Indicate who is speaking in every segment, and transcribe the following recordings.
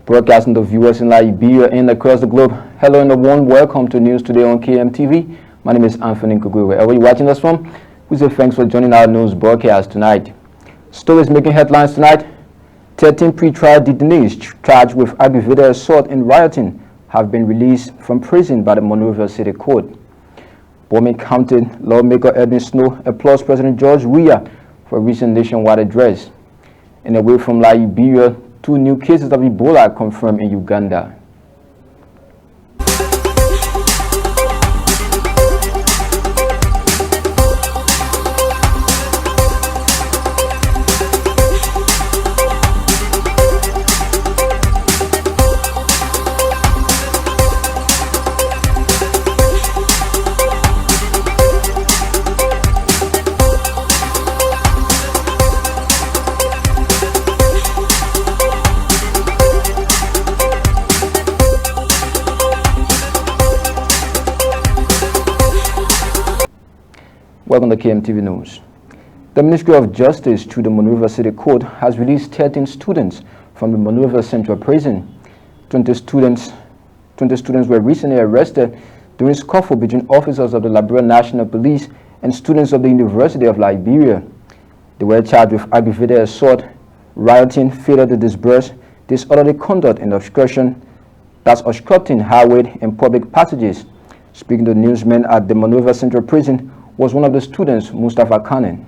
Speaker 1: Broadcasting to viewers in Liberia and across the globe. Hello and a warm welcome to News Today on KMTV. My name is Anthony Kugwe. Wherever you're watching us from, we say thanks for joining our news broadcast tonight. Stories making headlines tonight. 13 pre-trial detainees charged with aggravated assault and rioting have been released from prison by the Monrovia City Court. Bowman County lawmaker Edwin Snow applauds President George Weah for a recent nationwide address. And away from Liberia, 2 new cases of Ebola confirmed in Uganda. Welcome to KMTV News. The Ministry of Justice through the Monrovia City Court has released 13 students from the Monrovia Central Prison. 20 students were recently arrested during scuffle between officers of the Liberia National Police and students of the University of Liberia. They were charged with aggravated assault, rioting, failure to disperse, disorderly conduct, and obstructing highway and public passages. Speaking to newsmen at the Monrovia Central Prison was one of the students, Mustafa Kanen.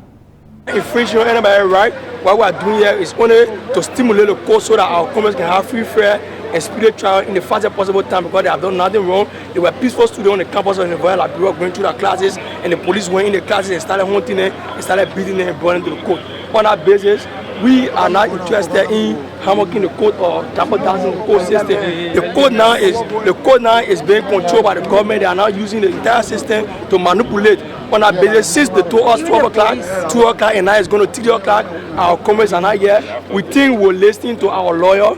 Speaker 2: Infringing on anybody's right, what we are doing here is only to stimulate the court so that our comrades can have free, fair, and speedy trial in the fastest possible time because they have done nothing wrong. They were peaceful students on the campus of the University of Liberia going through their classes, and the police went in the classes and started hunting them, and started beating them and brought them to the court. On that basis, we are not interested in hammering the court or jeopardizing the court system. The court now is being controlled by the government. They are now using the entire system to manipulate. On that basis, since they told us 12 o'clock, 2 o'clock, and now it's going to 3 o'clock, our comrades are not here. We think we're listening to our lawyer,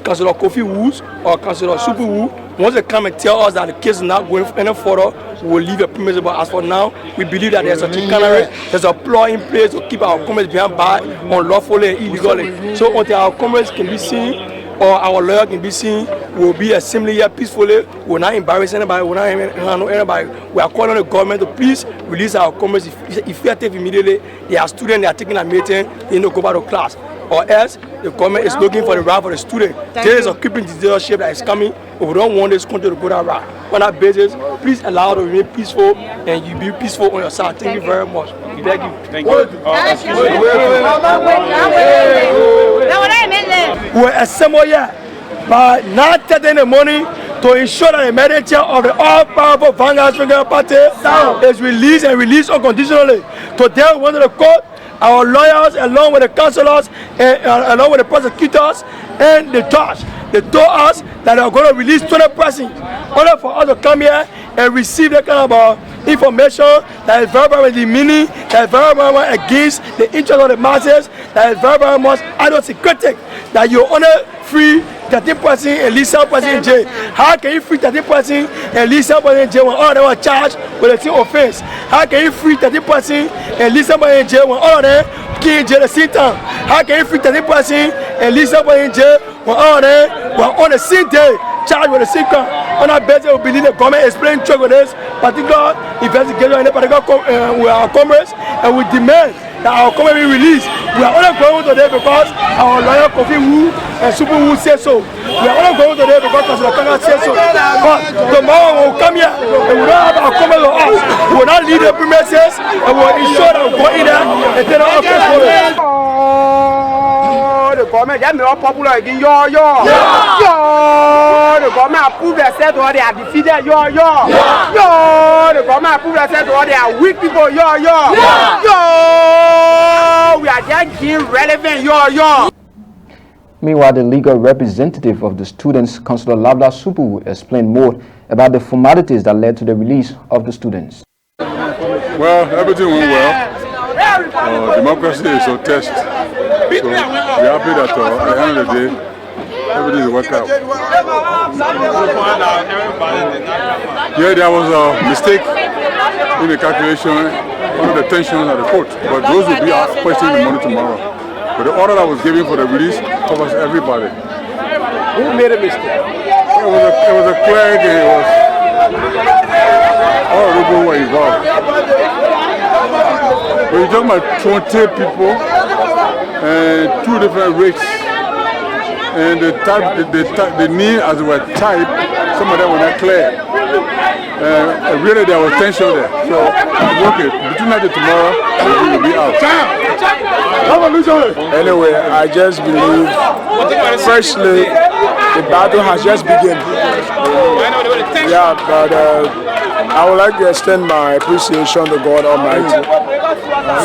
Speaker 2: Councillor Kofi Woods or Councillor Super Woo. Once they come and tell us that the case is not going any further, we will leave a premise. But as for now, we believe that there's a chicanery, there's a ploy in place to keep our comrades behind bars unlawfully and illegally. So until our comrades can be seen or our lawyer can be seen, we'll be assembling here peacefully. We're not embarrassing anybody, we're not handling anybody. We are calling on the government to please release our comrades effective immediately. They are students, they are taking a meeting, they need to go back to class. Or else the government is looking for the route for the student. There is a keeping dictatorship that is coming, but we don't want this country to go that route. On that basis, please allow us to remain peaceful and you be peaceful on your side. Thank you very much. Thank you. Thank you. We're assembled here by 9:30 in the morning to ensure that the mandate of the all-powerful Vanguard Party is released and released unconditionally. Today we went to the court. Our lawyers, along with the councillors, and along with the prosecutors and the judge, they told us that they are going to release 20 persons, only for us to come here and receive that kind of information that is very, very demeaning, that is very, very much against the interest of the masses, that is very, very much idiosyncratic, that you only free 13 persons and leave 7 persons in jail. How can you free 13 persons and leave 7 persons in jail when all of them are charged with the same offense? How can you free 13 persons and leave 7 persons in jail when all of them kill in jail at the same time? How can you free 13 persons and leave 7 persons in jail when all of them were on the same day charged with the same crime? On that basis, we believe the government is playing trick with this particular investigation in the particular with our comrades, and we demand that our comrades be released. We are only going today because our lawyer Kofi Woo and Super Woo say so. We are only going today because Councillor Kanga say so. But tomorrow we will come here and we don't have our comrades with us. We will not leave the premises and we will ensure that we go in there and take our case forward. The government get more popular again, yo. The government approve themselves or they are defeated, yo. The government approve themselves or they are weak people, yo. We are just being relevant, yo.
Speaker 1: Meanwhile, the legal representative of the students, Councillor Labla Supu, explained more about the formalities that led to the release of the students.
Speaker 3: Well, everything went well. Democracy is a test. So we are happy that at the end of the day, everything is worked out. Yeah, there was a mistake in the calculation under the tension at the court, but those will be questioned in the morning tomorrow. But the order that was given for the release covers everybody.
Speaker 2: Who made a mistake?
Speaker 3: It was a clerk and it was all the people were involved. When you're talking about 20 people and 2 different rates, and the name as they were typed, some of them were not clear. Really there was tension there. So okay, between now and tomorrow, we will be out.
Speaker 2: Anyway, I just believe, firstly, the battle has just begun. Yeah, but I would like to extend my appreciation to God Almighty.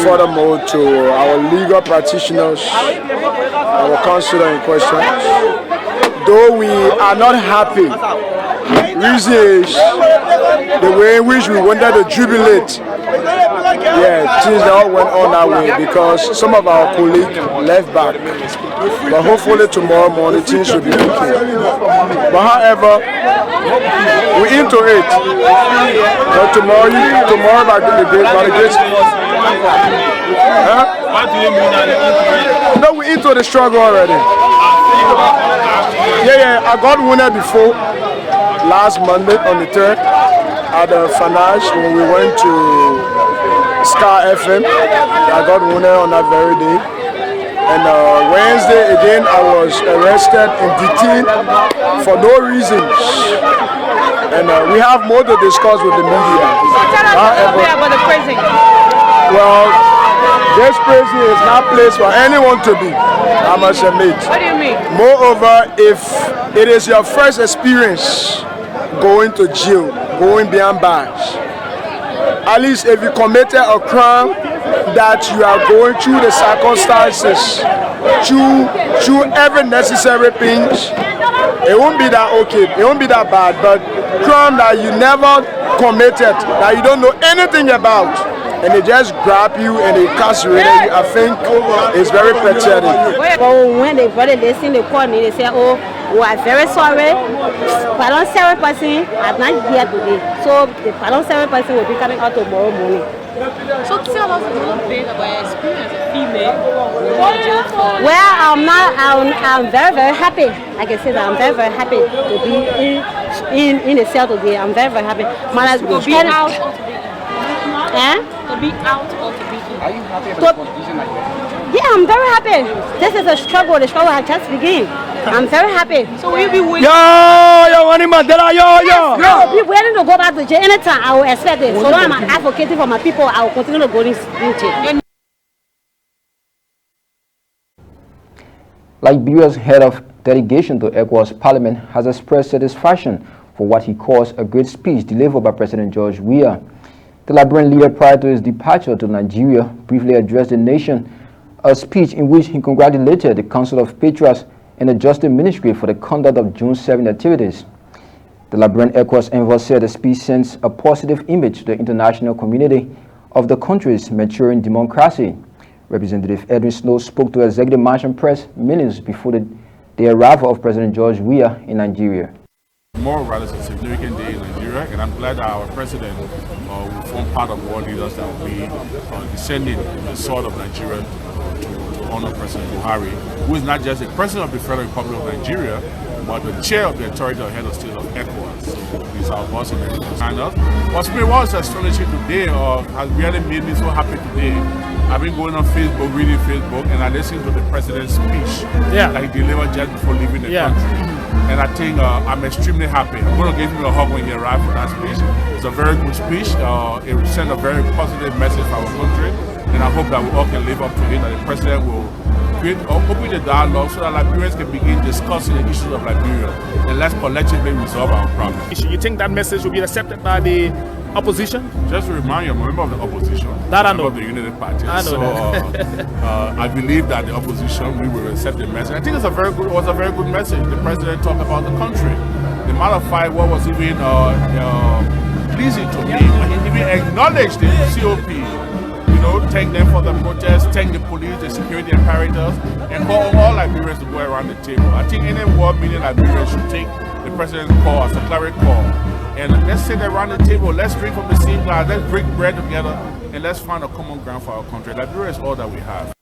Speaker 2: Furthermore, to our legal practitioners, our counselor in question. Though we are not happy, reason is the way in which we wanted to jubilate. Yeah, things all went on that way because some of our colleagues left back. But hopefully tomorrow morning things should be okay. But however, we're into it. But tomorrow by the gates. Huh? No, we're into the struggle already. Yeah, I got winner before last Monday on the 3rd at the Fanage when we went to Star FM. I got winner on that very day. And Wednesday again I was arrested and detained for no reasons. And we have more to discuss with the media.
Speaker 4: About the prison.
Speaker 2: Well, this prison is not a place for anyone to be, I must admit.
Speaker 4: What do you mean?
Speaker 2: Moreover, if it is your first experience going to jail, going behind bars, at least if you committed a crime that you are going through the circumstances, through every necessary things, it won't be that okay, it won't be that bad, but crime that you never committed, that you don't know anything about, and they just grab you and they incarcerate you, I think it's very pathetic.
Speaker 5: But when they brought it, they seen the court, they say, oh, we are very sorry. Pardon 7 person are not here today. So the pardon 7 person will be coming out tomorrow morning.
Speaker 4: So tell us a little bit about your experience as a female.
Speaker 5: Well, I'm very, very happy. Like I said, I'm very, very happy to be in the cell today. I'm very, very happy.
Speaker 4: To be out or to be in? To be out or to be in?
Speaker 6: Are you happy about the condition that you're in?
Speaker 5: Yeah, I'm very happy. This is a struggle. The struggle has just begun. I'm very happy.
Speaker 4: So will you be waiting?
Speaker 2: Yo, Mandela, yo.
Speaker 5: I will be willing to go back to jail anytime. I will expect it. So long I'm advocating for my people, I will continue to go in jail.
Speaker 1: Liberia's head of delegation to ECOWAS Parliament has expressed satisfaction for what he calls a great speech delivered by President George Weah. The Liberian leader, prior to his departure to Nigeria, briefly addressed the nation, a speech in which he congratulated the Council of Patriarchs and the Justice Ministry for the conduct of June 7 activities. The Liberian ECOWAS envoy said the speech sends a positive image to the international community of the country's maturing democracy. Representative Edwin Snow spoke to Executive Marshal Press minutes before the arrival of President George Weah in Nigeria.
Speaker 3: Tomorrow, rather, is a significant day in Nigeria, and I'm glad that our president will form part of world leaders that will be descending in the soil of Nigeria to honor President Buhari, who is not just the president of the Federal Republic of Nigeria, but the chair of the authority of head of state of ECOWAS. So he's our boss in Nigeria. What's been what's astonishing today, has really made me so happy today. I've been going on Facebook, reading Facebook, and I listened to the president's speech that he delivered just before leaving the country. And I think I'm extremely happy. I'm going to give him a hug when he arrived for that speech. It's a very good speech. It will send a very positive message for our country. And I hope that we all can live up to it, that the president will open the dialogue so that Liberians can begin discussing the issues of Liberia. And let's collectively resolve our problems.
Speaker 7: You think that message will be accepted by the opposition?
Speaker 3: Just to remind you, I'm a member of the opposition.
Speaker 7: That I know.
Speaker 3: Of the Unity Party.
Speaker 7: I know
Speaker 3: that. I believe that the opposition, we will accept the message. I think it was a very good message. The president talked about the country. The matter of fact, what was even pleasing to me, he even acknowledged the COP. Thank them for the protest, thank the police, the security apparatus, and call all Liberians to go around the table. I think any world meeting Liberians should take the president's call as a clear call. And let's sit around the table, let's drink from the same glass, let's break bread together, and let's find a common ground for our country. Liberia is all that we have.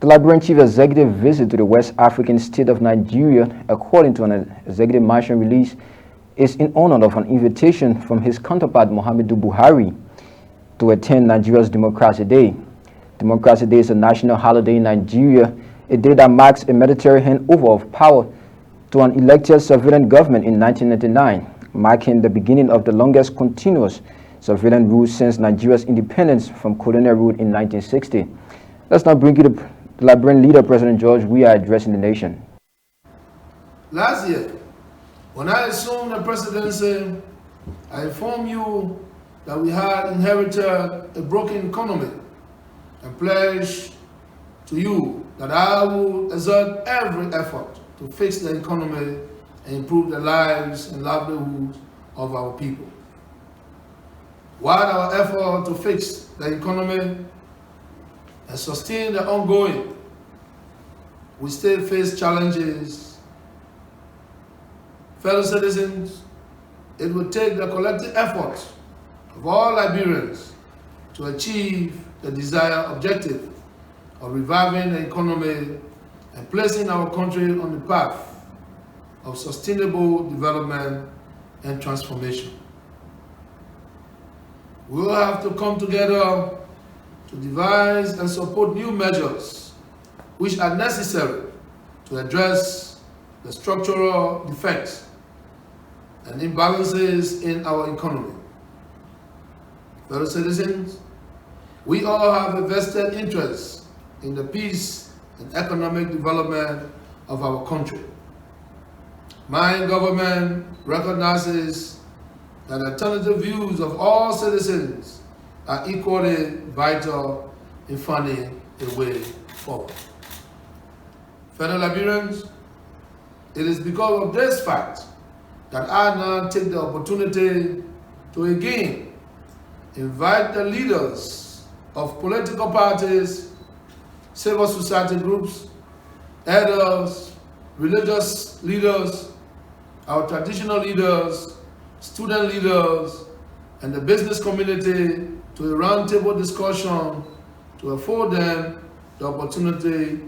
Speaker 1: The Liberian chief executive visit to the West African state of Nigeria, according to an executive mansion release, is in honor of an invitation from his counterpart Muhammadu Buhari to attend Nigeria's Democracy Day. Democracy Day is a national holiday in Nigeria, a day that marks a military handover of power to an elected sovereign government in 1999, marking the beginning of the longest continuous sovereign rule since Nigeria's independence from colonial rule in 1960. Let's now bring you the Liberian leader, President George Weah, addressing the nation.
Speaker 8: Last year, when I assumed the presidency, I informed you that we had inherited a broken economy and pledged to you that I will exert every effort to fix the economy and improve the lives and livelihoods of our people. While our effort to fix the economy and sustain the ongoing, we still face challenges. Fellow citizens, it will take the collective efforts of all Liberians to achieve the desired objective of reviving the economy and placing our country on the path of sustainable development and transformation. We will have to come together to devise and support new measures which are necessary to address the structural defects and imbalances in our economy. Fellow citizens, we all have a vested interest in the peace and economic development of our country. My government recognizes that alternative views of all citizens are equally vital in finding a way forward. Fellow Liberians, it is because of this fact that I now take the opportunity to again invite the leaders of political parties, civil society groups, elders, religious leaders, our traditional leaders, student leaders, and the business community to a roundtable discussion to afford them the opportunity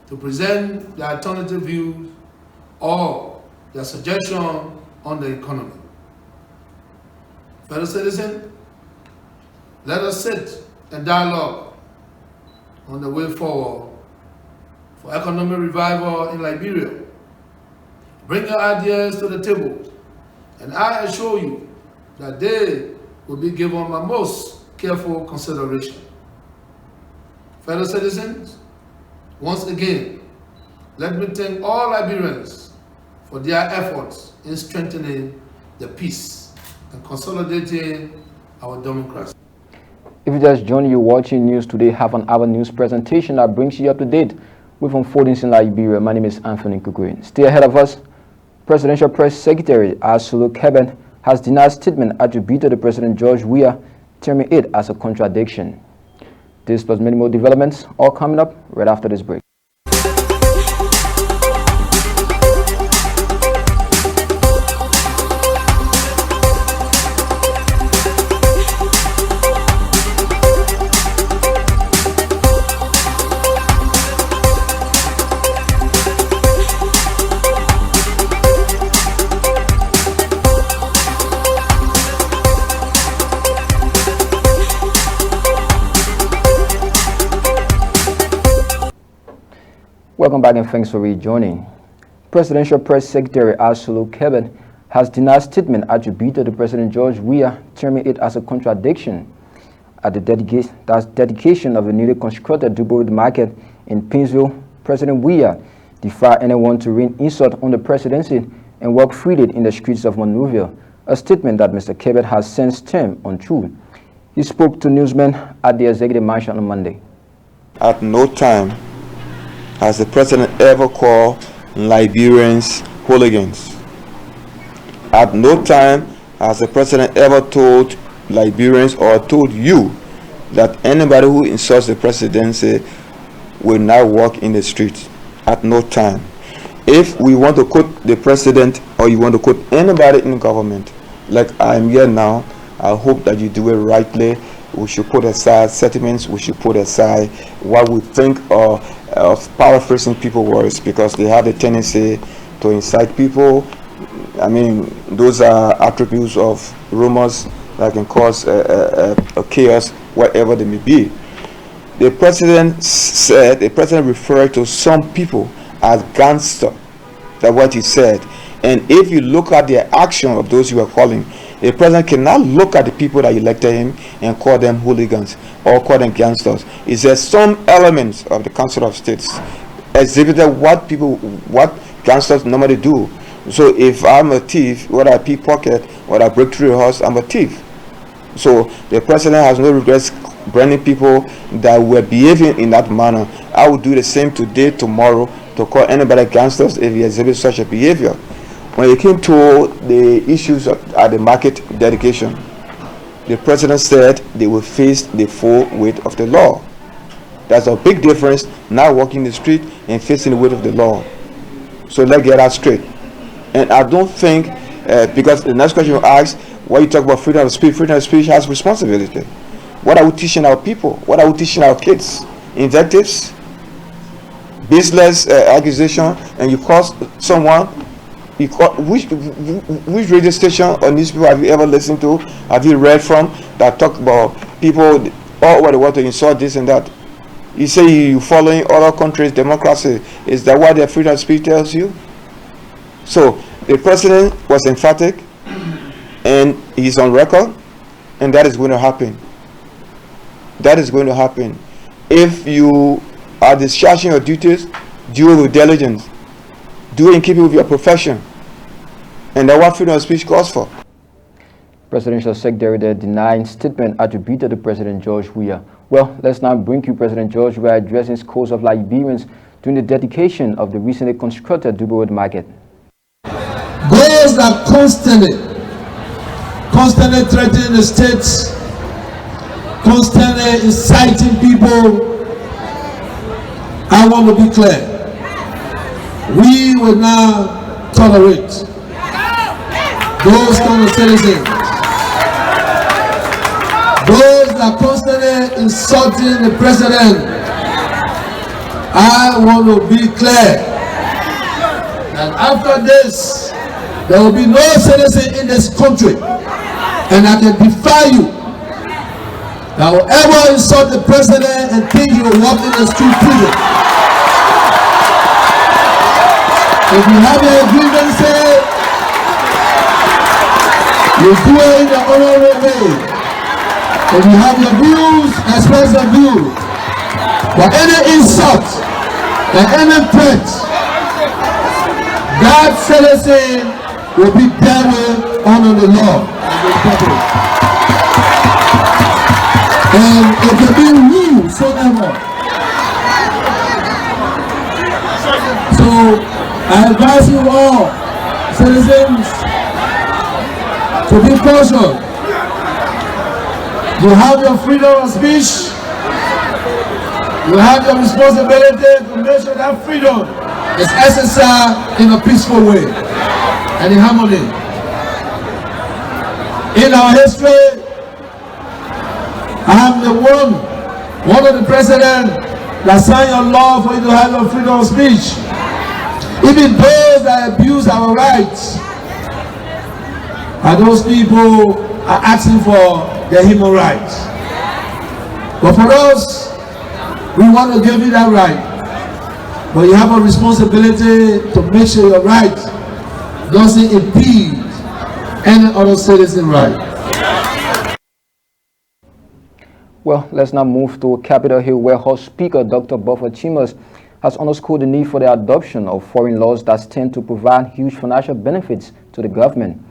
Speaker 8: to present their alternative views or their suggestion on the economy. Fellow citizens, let us sit and dialogue on the way forward for economic revival in Liberia. Bring your ideas to the table, and I assure you that they will be given my most careful consideration. Fellow citizens, once again, let me thank all Liberians for their efforts in strengthening the peace and consolidating our democracy.
Speaker 1: If you just joined you watching News Today, have an hour news presentation that brings you up to date with unfoldings in Liberia. My name is Anthony Kukurin. Stay ahead of us. Presidential Press Secretary Asulu Keben has denied statement attributed to President George Weah, terming it as a contradiction. This plus many more developments all coming up right after this break. Welcome back and thanks for rejoining. Presidential Press Secretary Asulu Keben has denied statement attributed to President George Weah, terming it as a contradiction. At the dedication of a newly constructed double market in Pinsville, President Weah defied anyone to rain insult on the presidency and walk freely in the streets of Monrovia, a statement that Mr. Keben has since termed untrue. He spoke to newsmen at the Executive Mansion on Monday.
Speaker 9: At no time has the president ever called Liberians hooligans. At no time has the president ever told Liberians or told you that anybody who insults the presidency will not walk in the street. At no time. If we want to quote the president or you want to quote anybody in government, like I'm here now, I hope that you do it rightly. We should put aside sentiments, we should put aside what we think or of paraphrasing people's words because they have the tendency to incite people. I mean, those are attributes of rumors that can cause a chaos, whatever they may be. The president referred to some people as gangster. That's what he said. And if you look at the action of those you are calling, the president cannot look at the people that elected him and call them hooligans or call them gangsters. He says some elements of the Council of States exhibited what gangsters normally do. So if I'm a thief, whether I pickpocket or I break through a house, I'm a thief. So the president has no regrets branding people that were behaving in that manner. I would do the same today, tomorrow, to call anybody gangsters if he exhibits such a behavior. When it came to the issues at the market dedication, the president said they will face the full weight of the law. There's a big difference now walking the street and facing the weight of the law. So let's get that straight. And I don't think, because the next question you ask, why you talk about freedom of speech has responsibility. What are we teaching our people? What are we teaching our kids? Invectives? Baseless accusation, and you call someone, which radio station or newspaper have you ever listened to, have you read from, that talk about people all over the world to insult this and that? You say you following other countries' democracy. Is that what their freedom of speech tells you? So the president was emphatic, and he's on record, and that is going to happen. That is going to happen. If you are discharging your duties, do it with diligence. Do it in keeping with your profession. And that's what freedom of speech calls for.
Speaker 1: Presidential Secretary there denying statement attributed to President George Weah. Well, let's now bring you President George Weah addressing scores of Liberians during the dedication of the recently constructed Dubai Road Market.
Speaker 10: Those that constantly threatening the states, constantly inciting people, I want to be clear. We will now tolerate those kind of citizens. Those that constantly insulting the president. I want to be clear that after this, there will be no citizen in this country, and I can defy you, that will ever insult the president and think you will walk in the street freely. If you have your grievances, you do it in the honorable way. If you have your views, express your views. But any insult and any threat, that citizen will be dealt with under the law. And it can be you so ever. So I advise you all, citizens, to be cautious. You have your freedom of speech. You have your responsibility to make sure that freedom is exercised in a peaceful way and in harmony. In our history, I am the one of the presidents that signed a law for you to have your freedom of speech. Even those that abuse our rights, and those people are asking for their human rights. But for us, we want to give you that right. But you have a responsibility to make sure your right doesn't impede any other citizen right.
Speaker 1: Well, let's now move to Capitol Hill, where House Speaker Dr. Buffer Chambers has underscored the need for the adoption of foreign laws that tend to provide huge financial benefits to the government.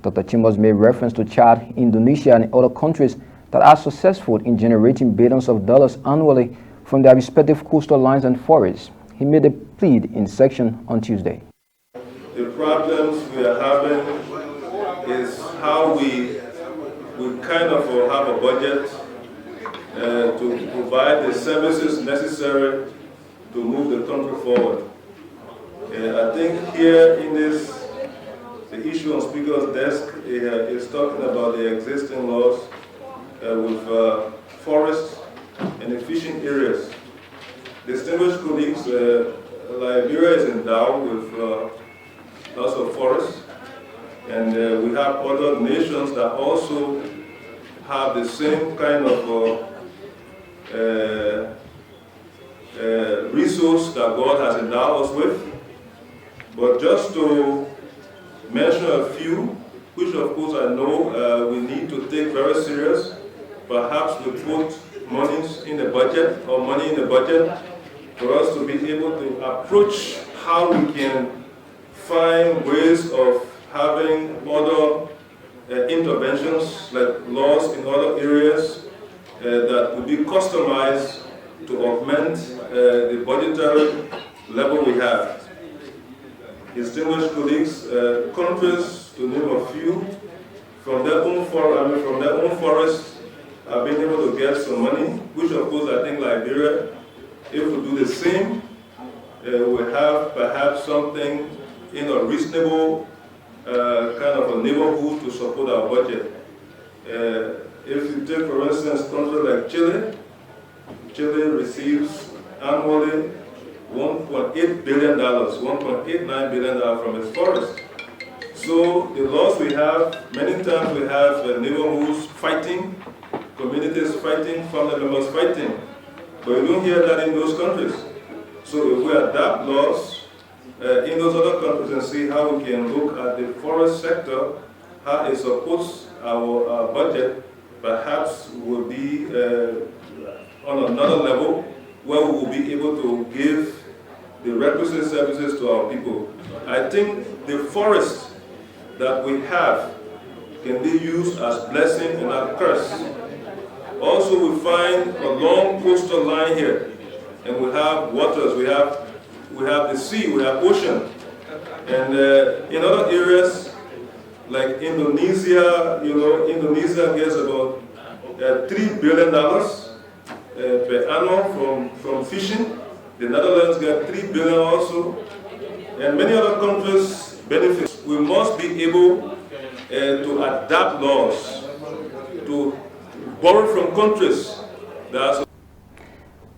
Speaker 1: Dr. Chambers made reference to Chad, Indonesia, and other countries that are successful in generating billions of dollars annually from their respective coastal lines and forests. He made a plea in section on Tuesday.
Speaker 11: The problems we are having is how we kind of have a budget to provide the services necessary to move the country forward. I think here in this, the issue on Speaker's desk is talking about the existing laws with forests and the fishing areas. distinguished colleagues, Liberia is endowed with lots of forests, and we have other nations that also have the same kind of resource that God has endowed us with. But just to mention a few, which of course I know we need to take very serious, perhaps to put monies in the budget or money in the budget for us to be able to approach how we can find ways of having other interventions, like laws in other areas that will be customized to augment the budgetary level we have. Distinguished colleagues, countries, to name a few, from their own forests, have been able to get some money, which of course I think Liberia, if we do the same, we have perhaps something in a reasonable kind of a neighborhood to support our budget. If you take, for instance, countries like Chile, Chile receives annually $1.8 billion, $1.89 billion from its forest. So the laws we have, many times we have neighborhoods fighting, communities fighting, family members fighting, but you don't hear that in those countries. So if we adapt laws in those other countries and see how we can look at the forest sector, how it supports our budget, perhaps will be on another level where we will be able to give the requisite services to our people. I think the forest that we have can be used as blessing and not curse. Also, we find a long coastal line here, and we have waters, we have the sea, we have ocean. And in other areas, like Indonesia, Indonesia gets about $3 billion per annum from fishing. The Netherlands get $3 billion also, and many other countries benefit. We must be able to adapt laws, to borrow from countries that are.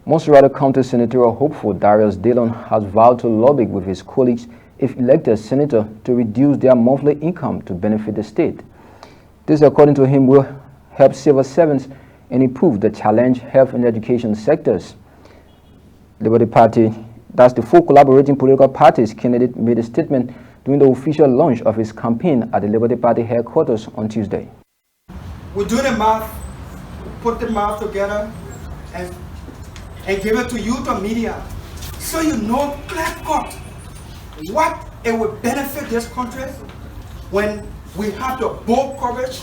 Speaker 1: Montserrat County Senatorial hopeful Darius Dillon has vowed to lobby with his colleagues, if elected senator, to reduce their monthly income to benefit the state. This, according to him, will help civil servants and improve the challenged health and education sectors. Liberty Party, that's the four collaborating political parties candidate, made a statement during the official launch of his campaign at the Liberty Party headquarters on Tuesday.
Speaker 12: We do the math, put the math together, and give it to you, the media, so you know clear-cut what it will benefit this country when we have the bold courage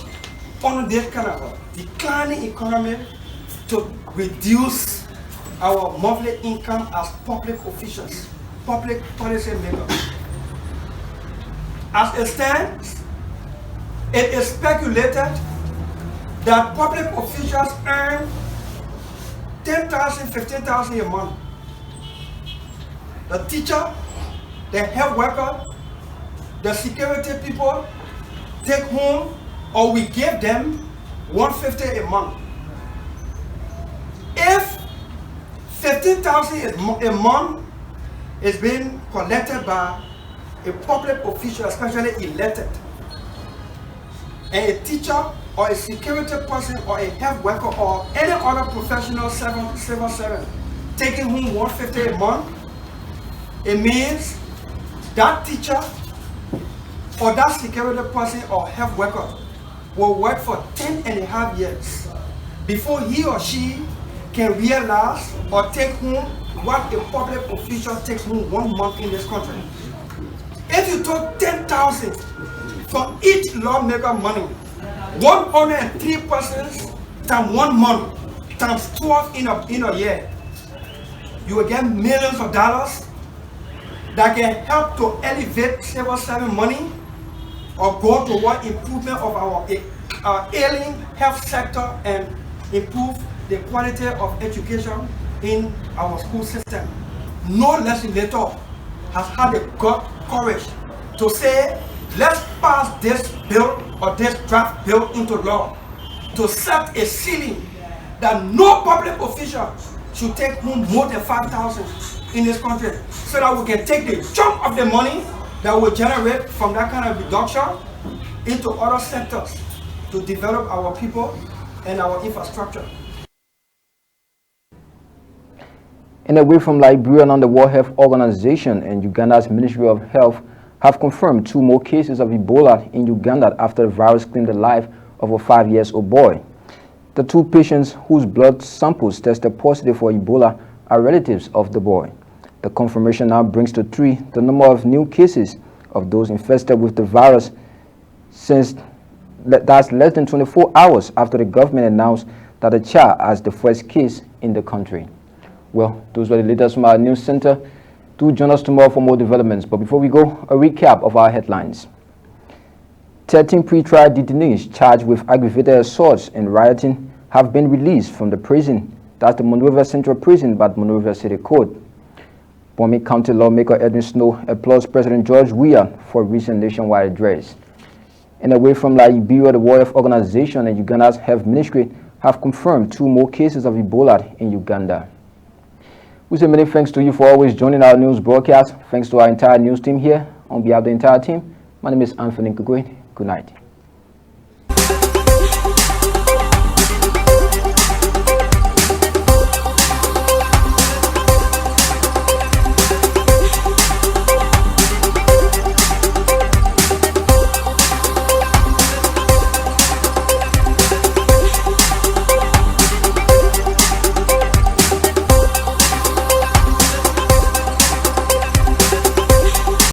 Speaker 12: on this kind of a declining economy to reduce our monthly income as public officials, public policy makers. As it stands, it is speculated that public officials earn $10,000, $15,000 a month. The teacher, the health worker, the security people take home, or we give them $150 a month. If $15,000 a month is being collected by a public official, especially elected, and a teacher or a security person or a health worker or any other professional civil servant taking home $150 a month, it means that teacher or that security person or health worker will work for 10.5 years before he or she can realize or take home what a public official takes home 1 month in this country. If you took $10,000 from each lawmaker money, 103 persons times 1 month times 12 in a year, you will get millions of dollars that can help to elevate civil servant money or go toward improvement of our ailing health sector and improve the quality of education in our school system. No legislator has had the courage to say, let's pass this bill or this draft bill into law to set a ceiling that no public official should take home more than 5,000 in this country, so that we can take the chunk of the money that we generate from that kind of reduction into other sectors to develop our people and our infrastructure.
Speaker 1: And away from Liberia, the World Health Organization and Uganda's Ministry of Health have confirmed 2 more cases of Ebola in Uganda after the virus claimed the life of a 5-year-old boy. The 2 patients whose blood samples tested positive for Ebola are relatives of the boy. The confirmation now brings to 3 the number of new cases of those infested with the virus since that's less than 24 hours after the government announced that the child has the first case in the country. Well, those were the latest from our news center. Do join us tomorrow for more developments. But before we go, a recap of our headlines. 13 pre-trial detainees charged with aggravated assaults and rioting have been released from the prison. That's the Monrovia Central Prison by the Monrovia City Court. Bomi County lawmaker Edwin Snow applauds President George Weah for a recent nationwide address. And away from Liberia, the World Health Organization and Uganda's Health Ministry have confirmed 2 more cases of Ebola in Uganda. We say many thanks to you for always joining our news broadcast. Thanks to our entire news team here. On behalf of the entire team, my name is Anthony Kugwe. Good night.